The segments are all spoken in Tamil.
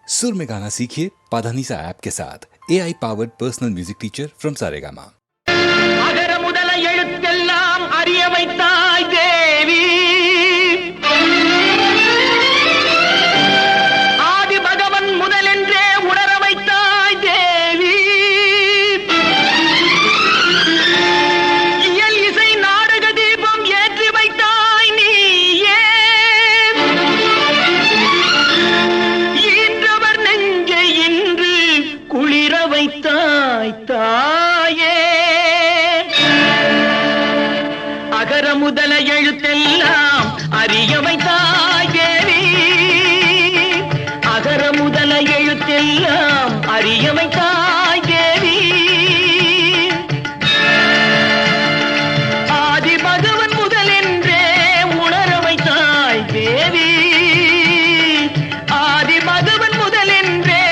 सुर में गाना सीखिए पाधानीसा ऐप के साथ AI powered personal music teacher from Saregama. அகர முதல எழுத்தெல்லாம் அறிய வைத்தாய் தேவி, ஆதி பகவன் முதலென்றே உணர வைத்தாய் தேவி, இயல் இசை நாடக தீபம் ஏற்றி வைத்தாய் நீயே, ஈன்றவர் நெஞ்சை இன்று குளிர வைத்தாய் தாயே. அகர முதல எழுத்தெல்லாம் அறிய வைத்தாய் தேவி, அகர முதல எழுத்தெல்லாம் அறிய வைத்தாய் தேவி, ஆதி பகவன் முதலென்றே உணர வைத்தாய் தேவி, ஆதி பகவன் முதலென்றே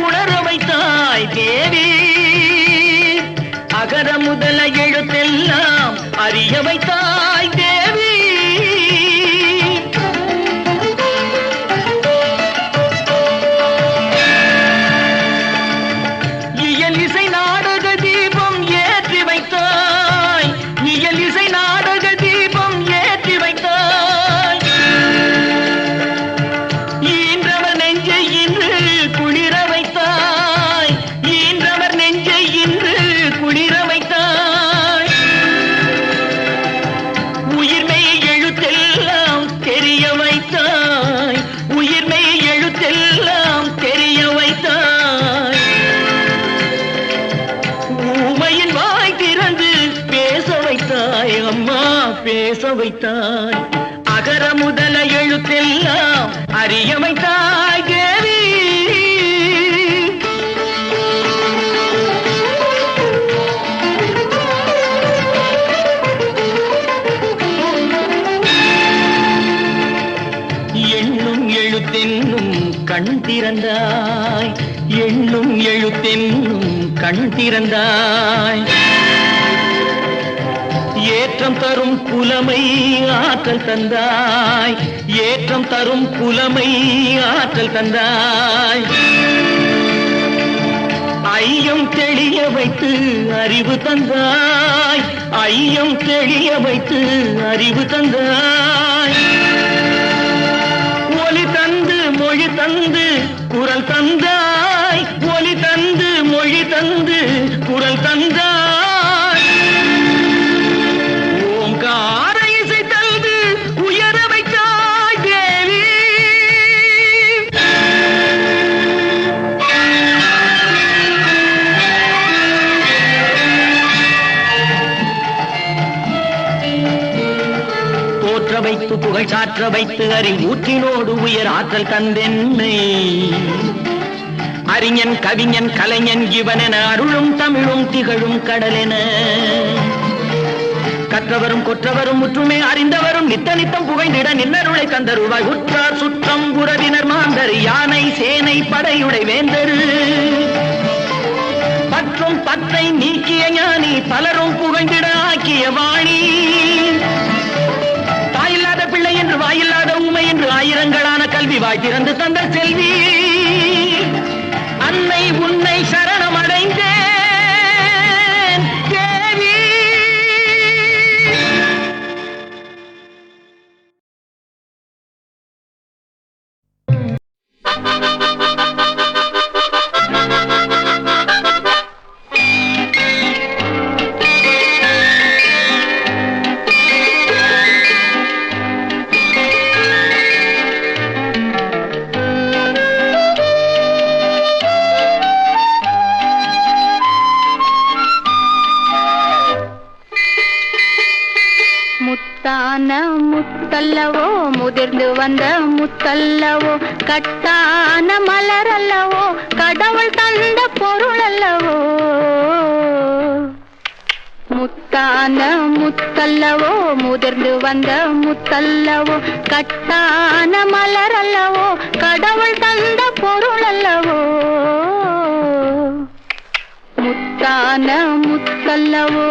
உணர வைத்தாய் தேவி, அகர முதல எழுத்தெல்லாம் அறிய வைத்தாய் தேவி. இயல் இசை நாடக தீபம் ஏற்றி வைத்தாய், இயல் இசை நாடக தீபம் ஏற்றி வைத்தாய், ஈன்றவர் நெஞ்சை இன்று குளிர வைத்தாய், ஈன்றவர் நெஞ்சை இன்று குளிர வைத்தாய், உயிர்மெய் எழுத்தெல்லாம் தெரிய வைத்தாய், உயிர்மெய் எழுத்தெல்லாம் தெரிய வைத்தாய், ஊமையின் வாய் திறந்து பேச வைத்தாய் அம்மா, பேச வைத்தாய், அகர முதல எழுத்தெல்லாம் அறிய வைத்தாய் தேவி. எண்ணும் எழுத்தென்னும் கண் திறந்தாய், எண்ணும் எழுத்தென்னும் கண் திறந்தாய், ஏற்றம் தரும் புலமை ஆற்றல் தந்தாய், ஏற்றம் தரும் புலமை ஆற்றல் தந்தாய், ஐயம் தெளிய வைத்து அறிவு தந்தாய், ஐயம் தெளிய வைத்து அறிவு தந்தாய், ஒலி தந்து மொழி தந்து குரல் தந்தாய், ஒலி தந்து மொழி தந்து குரல் தந்தாய், ஓங்கார இசை தந்து உயர வைத்தாய் தேவி, போற்ற வைத்து புகழ் சாற்ற வைத்து அறிவூற்றினோடு உயர் ஆற்றல் தந்தென்னை, அறிஞன் கவிஞன் கலைஞன் இவனென அருளும் தமிழும் திகழும் கடலென, கற்றவரும் கொற்றவரும் முற்றுமே அறிந்தவரும் நித்த நித்தம் புகைந்திட நின்னருளை தந்தருவாய், உற்றார் சுற்றம் உறவினர் மாந்தர் யானை சேனை படையுடை வேந்தரு, பற்றும் பற்றை நீக்கிய ஞானி பலரும் புகழ்ந்திட ஆக்கிய வாணி, தாயில்லாத பிள்ளை என்று வாயில்லாத ஊமை என்று ஆயிரங்களான கல்வி வாய் திறந்து தந்த செல்வி, அன்னை உன்னை சரணமடைந்தேன் தேவி. முத்தான முத்தல்லவோ முதிர்ந்து வந்த முத்தல்லவோ, கட்டான மலரல்லவோ கடவுள் தந்த பொருள் அல்லவோ, முத்தான முத்தல்லவோ முதிர்ந்து வந்த முத்தல்லவோ, கட்டான மலரல்லவோ கடவுள் தந்த பொருள் அல்லவோ, முத்தான முத்தல்லவோ.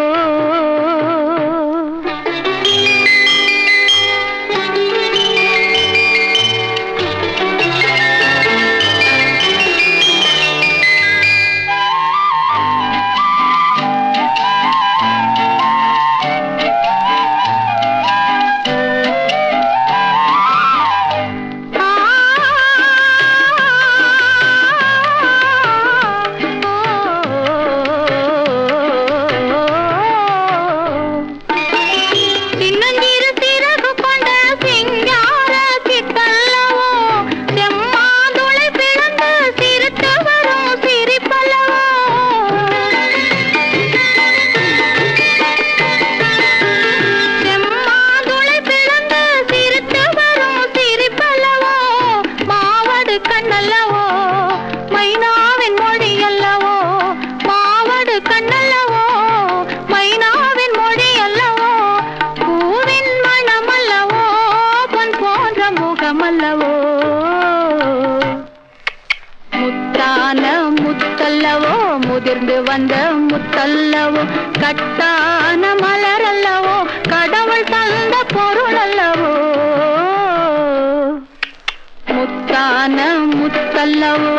மைனாவின் மொழி அல்லவோ மாவடு கண்ணல்லவோ மைனாவின் மொழி அல்லவோ பூவின் மணம் அல்லவோ பொன் போன்ற முகம் அல்லவோ முத்தான முத்தல்லவோ முதிர்ந்து வந்த முத்தல்லவோ கட்டான மலர் அல்லவோ கடவுள் தந்த பொருள் அல்லவோ முத்தான முத்தல்லவோ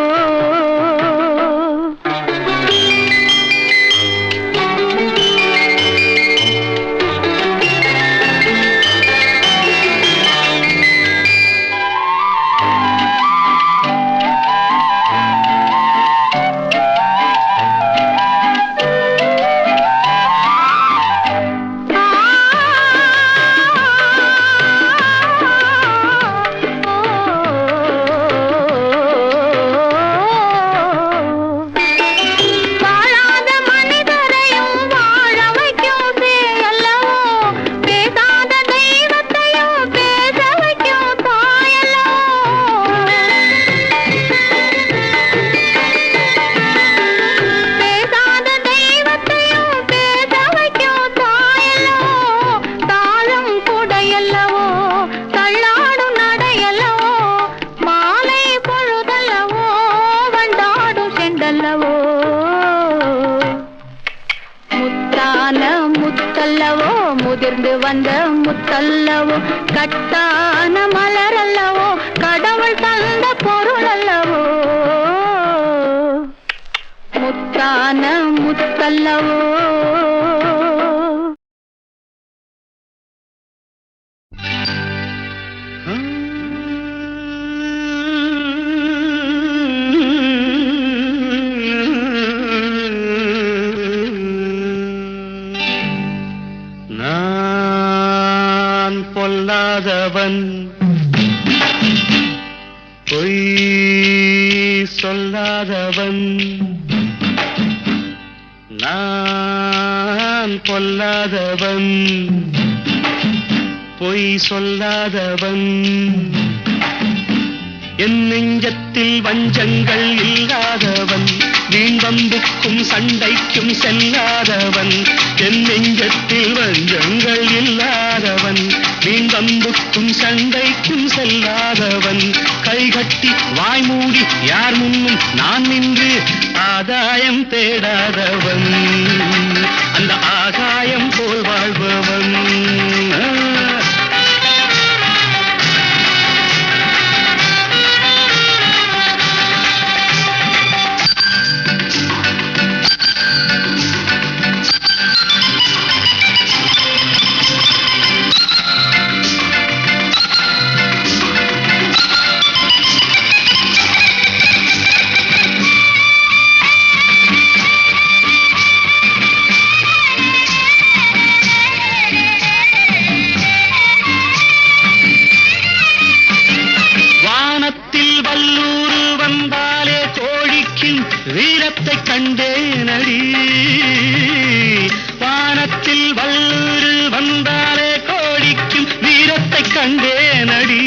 முதிர்ந்து வந்த முத்தல்லவோ கட்டான மலர் அல்லவோ கடவுள் தந்த பொருள் அல்லவோ முத்தான முத்தல்லவோ பொல்லாதவன் பொய் சொல்லாதவன் நான் பொல்லாதவன் பொய் சொல்லாதவன் என் நெஞ்சத்தில் வஞ்சங்கள் இல்லாதவன் வீண்வம்புக்கும் சண்டைக்கும் செல்லாதவன் என் நெஞ்சத்தில் வஞ்சங்கள் இல்லாதவன் வீண்வம்புக்கும் சண்டைக்கும் செல்லாதவன் கைகட்டி வாய்மூடி யார் முன்னும் நான் நின்று ஆதாயம் தேடாதவன் அந்த ஆகாயம் போல் வாழ்பவன் வீரத்தை கண்டேனடி வானத்தில் வல்லூரு வந்தாலே கோடிக்கும் வீரத்தை கண்டேனடி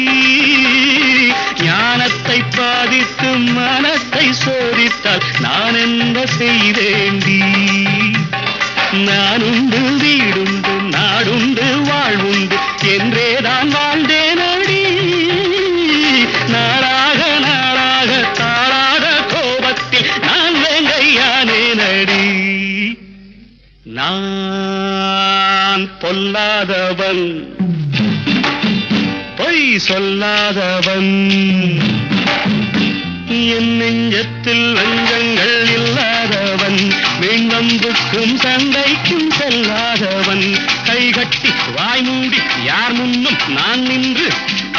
ஞானத்தை பாதித்து மனத்தை சோதித்தால் நான் என்ன செய்தேண்டி நானுண்டு வீடுண்டு நாடுண்டு வாழ்வுண்டு என்றேதான் வாழ்ந்தேனடி நாளாக நாளாக தாளாக கோபத்தில் நான் வேங்கையானேனடி நான் பொல்லாதவன் பொய் சொல்லாதவன் என் நெஞ்சத்தில் வஞ்சங்கள் இல்லாதவன் வீண்வம்புக்கும் சண்டைக்கும் செல்லாதவன் கைகட்டி வாய்மூடி யார் முன்னும் நான் நின்று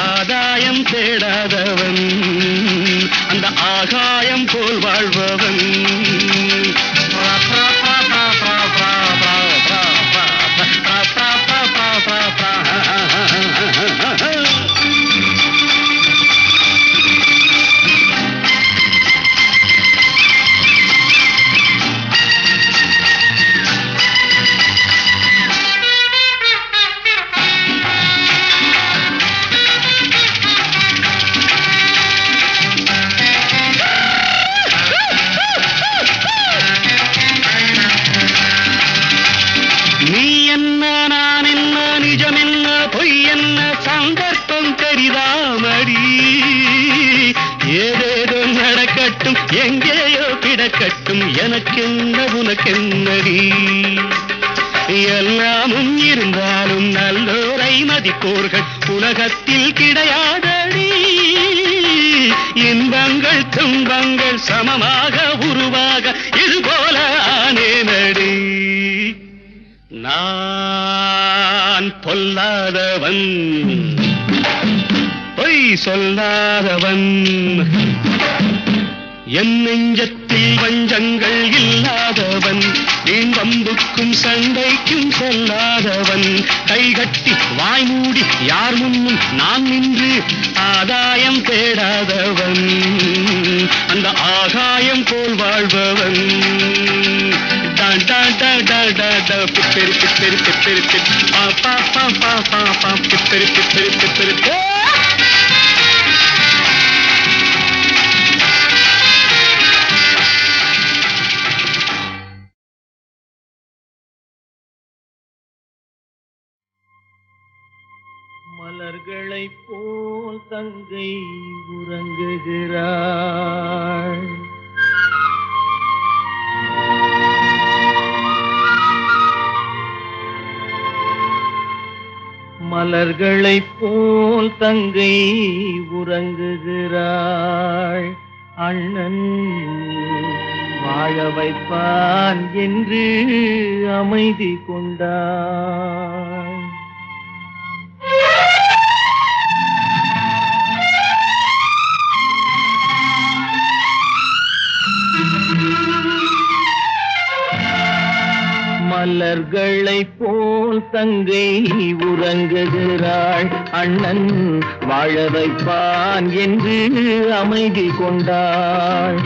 ஆதாயம் தேடாதவன் அந்த ஆகாயம் போல் வாழ்பவன் இருக்கட்டும் எங்கேயோ கிடக்கட்டும் எனக்கென்ன உனக்கென்னடி எல்லாமும் இருந்தாலும் நல்லோரை மதிப்போர்கள் உலகத்தில் கிடையாதடி இன்பங்கள் துன்பங்கள் சமமாக உருவாக இதுபோல ஆனேனடி நான் பொல்லாதவன் பொய் சொல்லாதவன் என் நெஞ்சத்தில் வஞ்சங்கள் இல்லாதவன் வீண்வம்புக்கும் சண்டைக்கும் செல்லாதவன் கைகட்டி வாய் மூடி யார் முன்னும் நான் நின்று ஆதாயம் தேடாதவன் அந்த ஆகாயம் போல் வாழ்பவன் பிப்பெரு பிப்பெரு பிப்பெரு பா பா பா பா பா பா பிப்பெரு பிப்பெரு பிப்பெரு மலர்களைப் போல் தங்கை உறங்குகிறாள் மலர்களைப் போல் தங்கை உறங்குகிறாள் அண்ணன் வாழ வைப்பான் என்று அமைதி கொண்டாள் மலர்களைப் போல் தங்கை உறங்குகிறாள் அண்ணன் வாழ வைப்பான் என்று அமைதி கொண்டாள்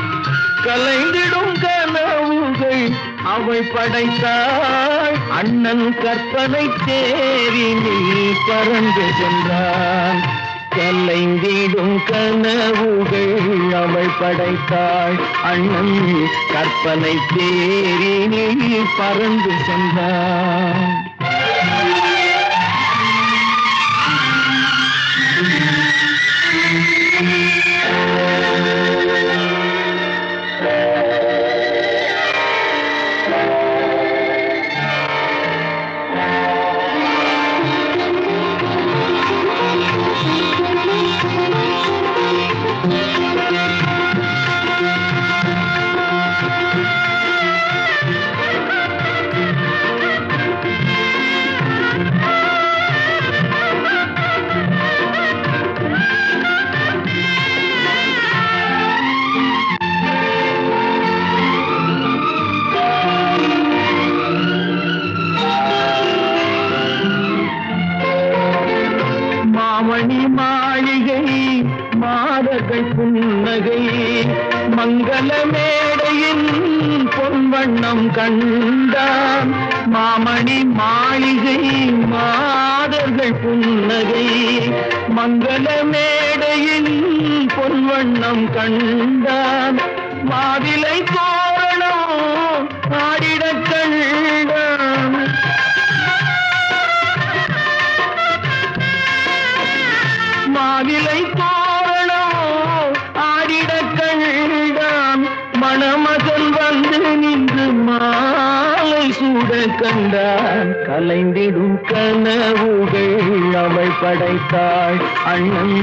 கலைந்திடும் கனவுகள் அவள் படைத்தாள் அண்ணன் கற்பனை தேரினில் பறந்து சென்றான் கலைந்திடும் கனவுகள் அவள் படைத்தாள் அண்ணன் கற்பனை தேரினில் பறந்து சென்றான் மாமணி மாளிகை மாதர்கள் புன்னகை மங்கள மேடையின் பொன்வண்ணம் கண்டான் மாமணி மாளிகை மாதர்கள் புன்னகை மங்கள மேடையின் பொன்வண்ணம் கண்டான் மாவிலை தோரணம் ஆடிடக் கண்டான் மாவிலை தோரணம் ஆடிடக் கண்டான் மணமகன் வந்து நின்று மாலை சூட கண்டான் கலைந்திடும் கனவுகள் அவள் படைத்தாள் அண்ணன்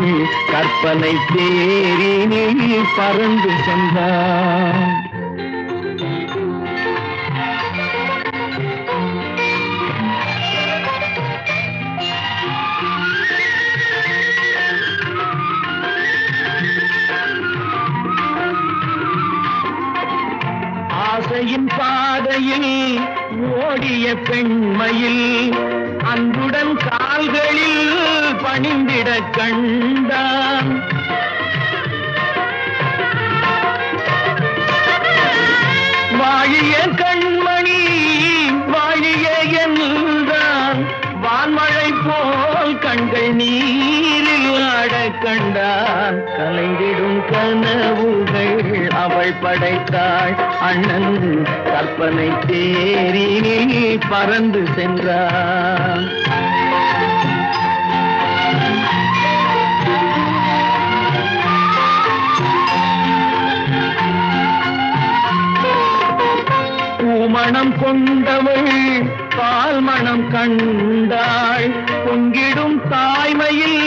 கற்பனை தேரினில் பறந்து சென்றான் ஆசையின் பாதையில் ஓடிய பெண்மையில் அன்புடன் கால்களில் பணிந்திட கண்டான் வாழிய கண்மணி வாழிய என்றான் வான்மழை போல் கண்கள் நீரில் ஆட கண்டான் கலைந்திடும் கனவுகள் அவள் படைத்தாள் அண்ணன் கற்பனை தேரினில் பறந்து சென்றான் பூமணம் கொண்டவள் பால் மணம் கண்டாள் பொங்கிடும் தாய்மையில்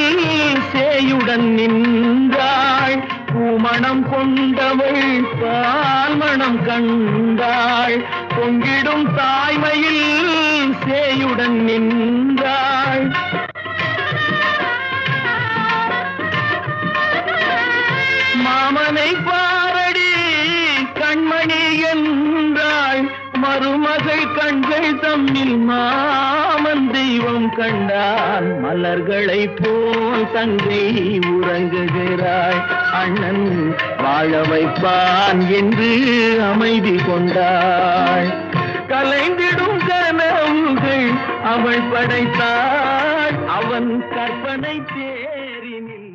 சேயுடன் நின்றாள் பூமணம் கொண்டவள் பால் மணம் கண்டாள் பொங்கிடும் தாய்மையில் சேயுடன் நின்றாள் மாமனை பாரடி கண்மணி என்றாள் மருமகள் கண்கள் தம்மில் மாமன் தெய்வம் கண்டான் மலர்களை போல் தங்கை உறங்குகிறாள் அண்ணன் வாழ வைப்பான் என்று அமைதி கொண்டாள் கலைந்திடும் கனவுகள் அவள் படைத்தாள் அவன் கற்பனை தேரினில்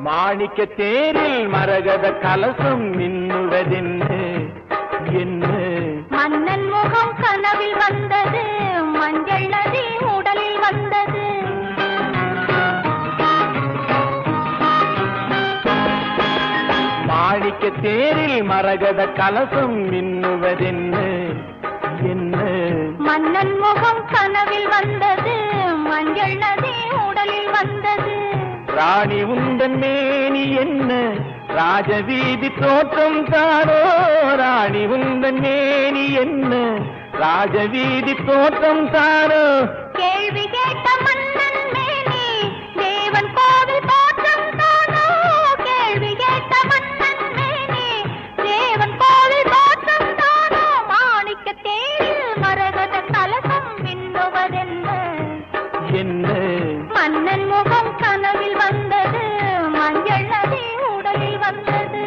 மாணிக்க தேரில் மரகத கலசம் மின்னுவதென்று என்ன மன்னன் முகம் கனவில் வந்தது மஞ்சள் நதி உடலில் வந்தது மாணிக்க தேரில் மரகத கலசம் மின்னுவதென்று என்ன மன்னன் முகம் கனவில் வந்தது மஞ்சள் நதி உடலில் வந்தது ராணி உந்தன் மேனி என்ன ராஜவீதி தோற்றம் தானோ ராணி உந்தன் மேனி என்ன ராஜவீதி தோற்றம் தானோ கேள்வி கேட்ட மன்னன் மேனி தேவன் கோவில் தோற்றம் தானோ கேள்வி கேட்ட மன்னன் மேனி தேவன் கோவில் தோற்றம் தானோ மாணிக்க தேரில் மரகத கலசம் மின்னுவதென்ன என்ன மன்னன் முகம் கனவில் வந்தது மஞ்சள் நதி உடலில் வந்தது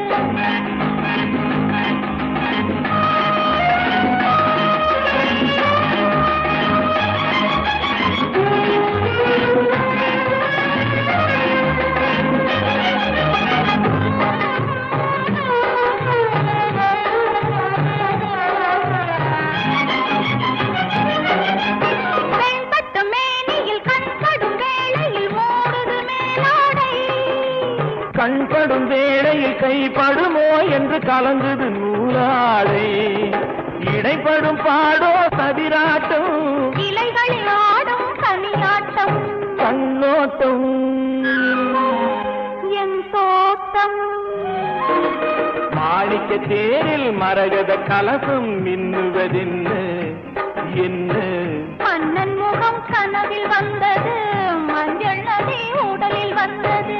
கண்படும் வேளையில் கைப்படுமோ என்று கலந்தது நூலாடை இடைப்படும் பாடோ சதிராட்டம் இலைகளில் ஆடும் கனியாட்டம் கண்ணோட்டம் என் தோட்டம் மாணிக்க தேரில் மரகத கலசம் மின்னுவதென்ன என்ன மன்னன் முகம் கனவில் வந்தது மஞ்சள் நதி உடலில் வந்தது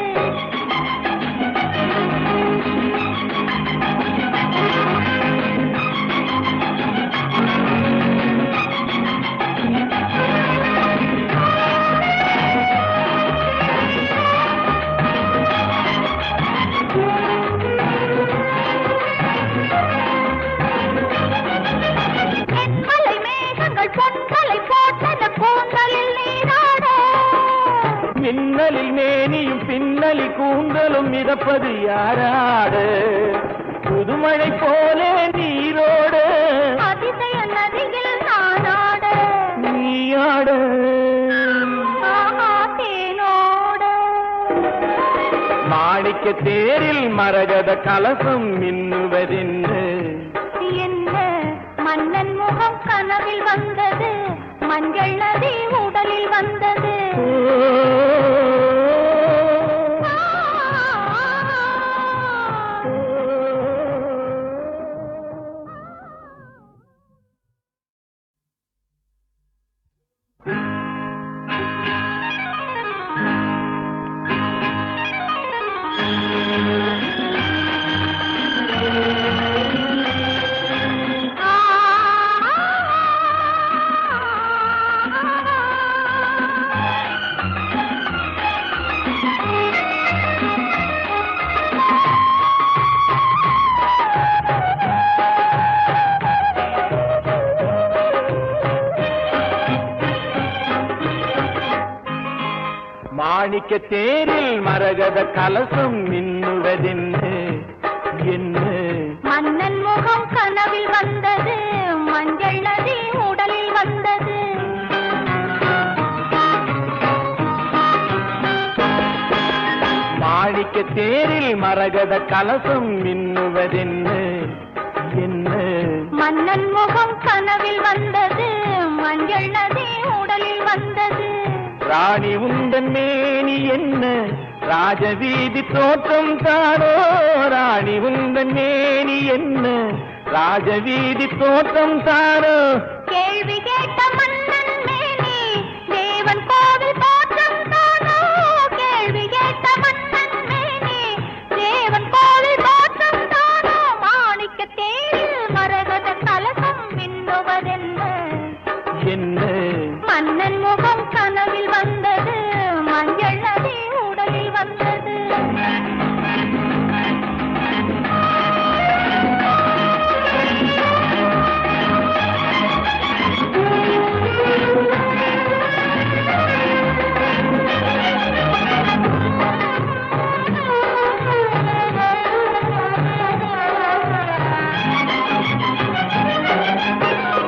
மின்னலில் மேனியும் பின்னலி கூந்தலும் மிதப்பது யாராடு புதுமழை போலே நீரோடு அதிசய நதியில் நானாட நீயாடு தேனோடு மாணிக்க தேரில் மரகத கலசம் மின்னுவதென்ன என்ன மன்னன் முகம் கனவில் வந்தது மஞ்சள் நதி உடலில் வந்தது மாணிக்க தேரில் மரகத கலசம் மின்னுவதென்று என்ன மன்னன் முகம் கனவில் வந்தது மஞ்சள் நதி உடலில் வந்தது மாணிக்க தேரில் மரகத கலசம் மின்னுவதென்ன என்ன மன்னன் முகம் கனவில் வந்தது மஞ்சள் நதி உடலில் வந்தது ராணி உந்தன் மேனி என்ன ராஜவீதி தோற்றம் தானோ ராணி உந்தன் மேனி என்ன ராஜவீதி தோற்றம் தானோ கேள்வி கேட்ட மன்னன் மேனி தேவன் கோவில் தோற்றம் தானோ கேள்வி கேட்ட மன்னன் மேனி தேவன் கோவில் தோற்றம் தானோ மாணிக்க தேரில் மரகத கலசம் மின்னுவதென்ன என்ன மன்னன் முகம் கனவில் வந்தது மஞ்சள் நதி உடலில் வந்தது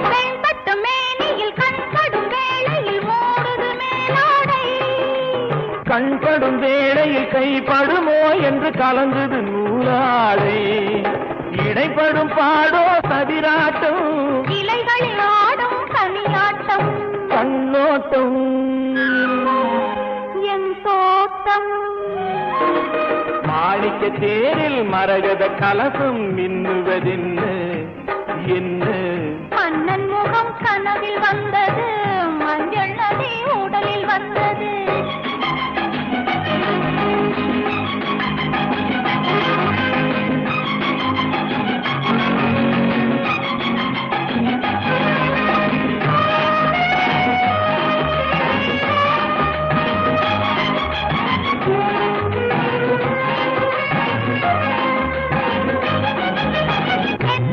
வெண்பட்டு மேனியில் கண்படும் வேளையில் மூடுது மேலாடை கண்படும் வேளையில் கைப்படுமோ என்று கலந்தது நூலாடை இடைப்படும் பாடோ சதிராட்டம் இலைகளில் ஆடும் கனியாட்டம் கண்ணோட்டம் என் தோட்டம் மாணிக்க தேரில் மரகத கலசம் மின்னுவதென்ன என்ன மன்னன் முகம் கனவில் வந்தது மஞ்சள் நதி உடலில் வந்தது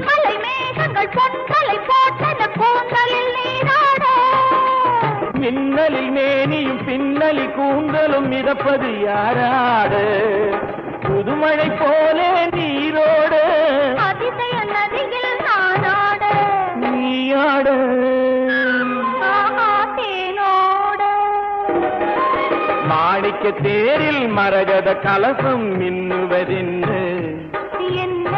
மலை மேகங்கள் பொன்களை போட்டன கூந்தலில் நீராட மின்னலில் மேனியும் பின்னலி கூந்தலும் மிதப்பது யாராட புதுமழை போலே நீரோடு அதிசய நதியில் நானாட நீயாட ஆஹா தேனோட மாணிக்க தேரில் மரகத கலசம் மின்னுவதென்ன என்ன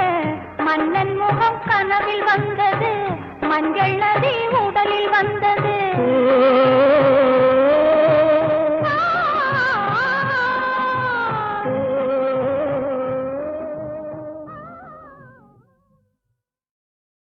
மன்னன் முகம் கனவில் வந்தது மஞ்சள்